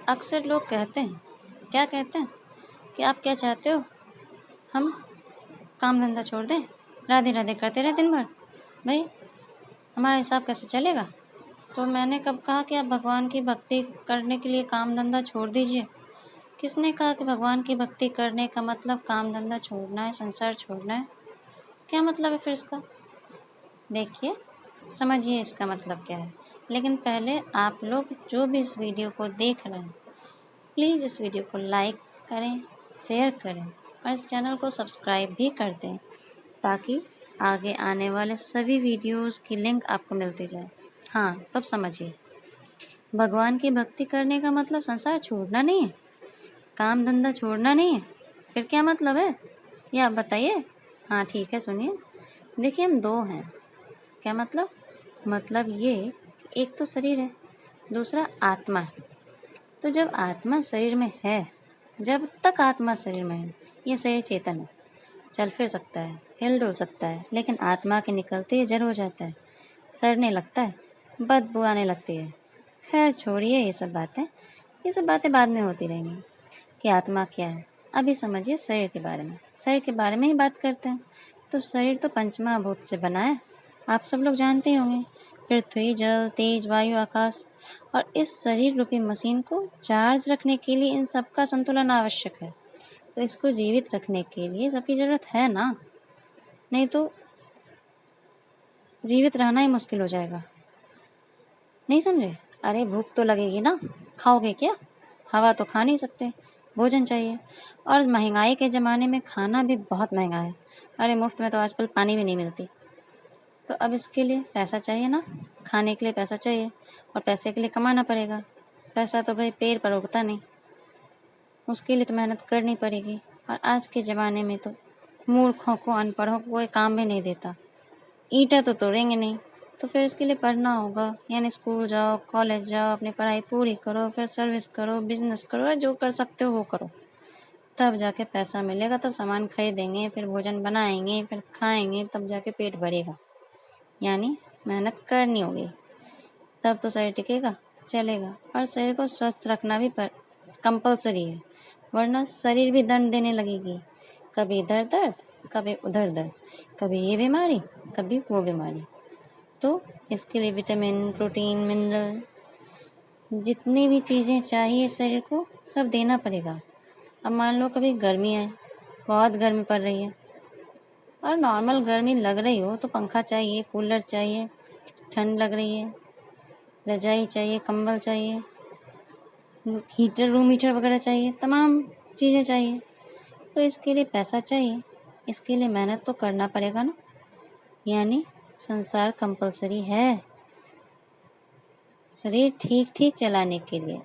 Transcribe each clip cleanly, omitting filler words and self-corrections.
अक्सर लोग कहते हैं, क्या कहते हैं कि आप क्या चाहते हो, हम काम धंधा छोड़ दें, राधे राधे करते रहे दिन भर। भाई हमारा हिसाब कैसे चलेगा? तो मैंने कब कहा कि आप भगवान की भक्ति करने के लिए काम धंधा छोड़ दीजिए? किसने कहा कि भगवान की भक्ति करने का मतलब काम धंधा छोड़ना है, संसार छोड़ना है? क्या मतलब है फिर इसका? देखिए, समझिए इसका मतलब क्या है। लेकिन पहले आप लोग जो भी इस वीडियो को देख रहे हैं, प्लीज़ इस वीडियो को लाइक करें, शेयर करें और इस चैनल को सब्सक्राइब भी कर दें, ताकि आगे आने वाले सभी वीडियोस की लिंक आपको मिलती जाए। हाँ, तब समझिए, भगवान की भक्ति करने का मतलब संसार छोड़ना नहीं है, काम धंधा छोड़ना नहीं है। फिर क्या मतलब है, ये आप बताइए। हाँ ठीक है, सुनिए। देखिए, हम दो हैं। क्या मतलब? मतलब ये कि एक तो शरीर है, दूसरा आत्मा है। तो जब आत्मा शरीर में है, जब तक आत्मा शरीर में है, ये शरीर चेतन है, चल फिर सकता है, हिल डुल सकता है, लेकिन आत्मा के निकलते ही जड़ हो जाता है, सड़ने लगता है, बदबू आने लगती है। खैर छोड़िए ये सब बातें बाद में होती रहेंगी कि आत्मा क्या है। अभी समझिए शरीर के बारे में। शरीर के बारे में ही बात करते हैं। तो शरीर तो पंचमहाभूत से बना है, आप सब लोग जानते ही होंगे। पृथ्वी, जल, तेज, वायु, आकाश। और इस शरीर रूपी मशीन को चार्ज रखने के लिए इन सबका संतुलन आवश्यक है। तो इसको जीवित रखने के लिए सबकी ज़रूरत है ना, नहीं तो जीवित रहना ही मुश्किल हो जाएगा। नहीं समझे? अरे भूख तो लगेगी ना, खाओगे क्या? हवा तो खा नहीं सकते, भोजन चाहिए। और महंगाई के ज़माने में खाना भी बहुत महंगा है। अरे मुफ्त में तो आजकल पानी भी नहीं मिलती। तो अब इसके लिए पैसा चाहिए ना, खाने के लिए पैसा चाहिए, और पैसे के लिए कमाना पड़ेगा। पैसा तो भाई पेड़ पर उगता नहीं, उसके लिए तो मेहनत करनी पड़ेगी। और आज के ज़माने में तो मूर्खों को, अनपढ़ों को कोई काम भी नहीं देता। ईंटें तो तोड़ेंगे नहीं, तो फिर इसके लिए पढ़ना होगा, यानी स्कूल जाओ, कॉलेज जाओ, अपनी पढ़ाई पूरी करो, फिर सर्विस करो, बिजनेस करो, और जो कर सकते हो वो करो। तब जाके पैसा मिलेगा, तब सामान खरीदेंगे, फिर भोजन बनाएंगे, फिर खाएंगे, तब जाके पेट भरेगा। यानी मेहनत करनी होगी, तब तो शरीर टिकेगा, चलेगा। और शरीर को स्वस्थ रखना भी कंपलसरी है, वरना शरीर भी दंड देने लगेगी। कभी इधर दर्द, कभी उधर दर्द, कभी ये बीमारी, कभी वो बीमारी। तो इसके लिए विटामिन, प्रोटीन, मिनरल, जितनी भी चीज़ें चाहिए शरीर को, सब देना पड़ेगा। अब मान लो कभी गर्मी है, बहुत गर्मी पड़ रही है, और नॉर्मल गर्मी लग रही हो तो पंखा चाहिए, कूलर चाहिए। ठंड लग रही है, रजाई चाहिए, कंबल चाहिए, हीटर, रूम हीटर वगैरह चाहिए, तमाम चीज़ें चाहिए। तो इसके लिए पैसा चाहिए, इसके लिए मेहनत तो करना पड़ेगा ना। यानी संसार कंपलसरी है शरीर ठीक ठीक चलाने के लिए,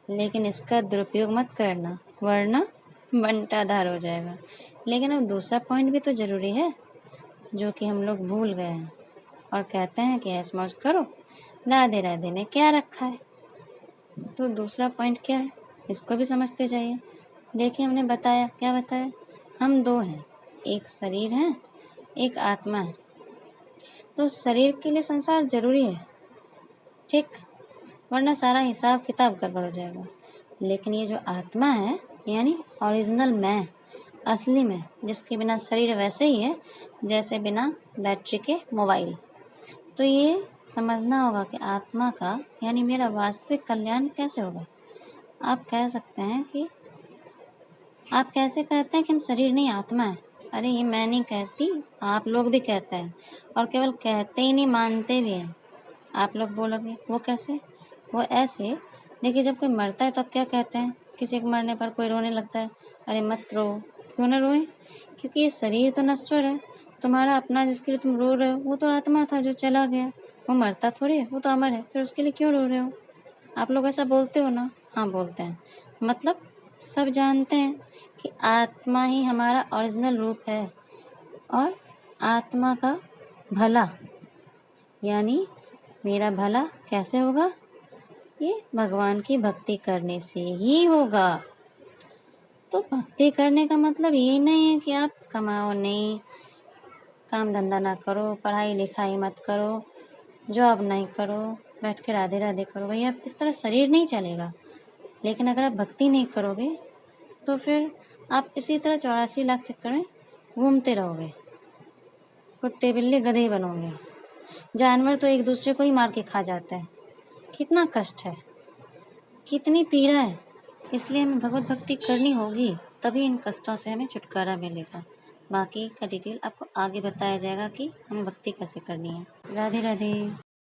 लेकिन इसका दुरुपयोग मत करना, वरना बंटाधार हो जाएगा। लेकिन अब दूसरा पॉइंट भी तो ज़रूरी है, जो कि हम लोग भूल गए हैं और कहते हैं कि ऐश मौज करो, राधे राधे में क्या रखा है। तो दूसरा पॉइंट क्या है, इसको भी समझते जाइए। देखिए, हमने बताया, क्या बताया, हम दो हैं, एक शरीर है, एक आत्मा है। तो शरीर के लिए संसार जरूरी है, ठीक, वरना सारा हिसाब किताब गड़बड़ हो जाएगा। लेकिन ये जो आत्मा है, यानी ओरिजिनल मैं, असली मैं, जिसके बिना शरीर वैसे ही है जैसे बिना बैटरी के मोबाइल। तो ये समझना होगा कि आत्मा का, यानी मेरा वास्तविक कल्याण कैसे होगा। आप कह सकते हैं कि आप कैसे कहते हैं कि हम शरीर नहीं आत्मा है? अरे ये मैं नहीं कहती, आप लोग भी कहते हैं, और केवल कहते ही नहीं, मानते भी हैं। आप लोग बोलोगे वो कैसे? वो ऐसे, देखिए, जब कोई मरता है तो आप क्या कहते हैं? किसी के मरने पर कोई रोने लगता है, अरे मत रो। क्यों ना रोए? क्योंकि ये शरीर तो नश्वर है। तुम्हारा अपना जिसके लिए तुम रो रहे हो, वो तो आत्मा था जो चला गया, वो मरता थोड़ी है, वो तो अमर है, फिर उसके लिए क्यों रो रहे हो? आप लोग ऐसा बोलते हो ना? हाँ बोलते हैं। मतलब सब जानते हैं कि आत्मा ही हमारा ओरिजिनल रूप है, और आत्मा का भला, यानी मेरा भला कैसे होगा? ये भगवान की भक्ति करने से ही होगा। तो भक्ति करने का मतलब ये नहीं है कि आप कमाओ नहीं, काम धंधा ना करो, पढ़ाई लिखाई मत करो, जॉब नहीं करो, बैठ के राधे राधे करो। भैया इस तरह शरीर नहीं चलेगा। लेकिन अगर आप भक्ति नहीं करोगे तो फिर आप इसी तरह 84 लाख चक्कर में घूमते रहोगे, कुत्ते बिल्ली गधे बनोगे। जानवर तो एक दूसरे को ही मार के खा जाता है। कितना कष्ट है, कितनी पीड़ा है। इसलिए हमें भगवत भक्ति करनी होगी, तभी इन कष्टों से हमें छुटकारा मिलेगा। बाकी का डिटेल आपको आगे बताया जाएगा कि हमें भक्ति कैसे करनी है। राधे राधे।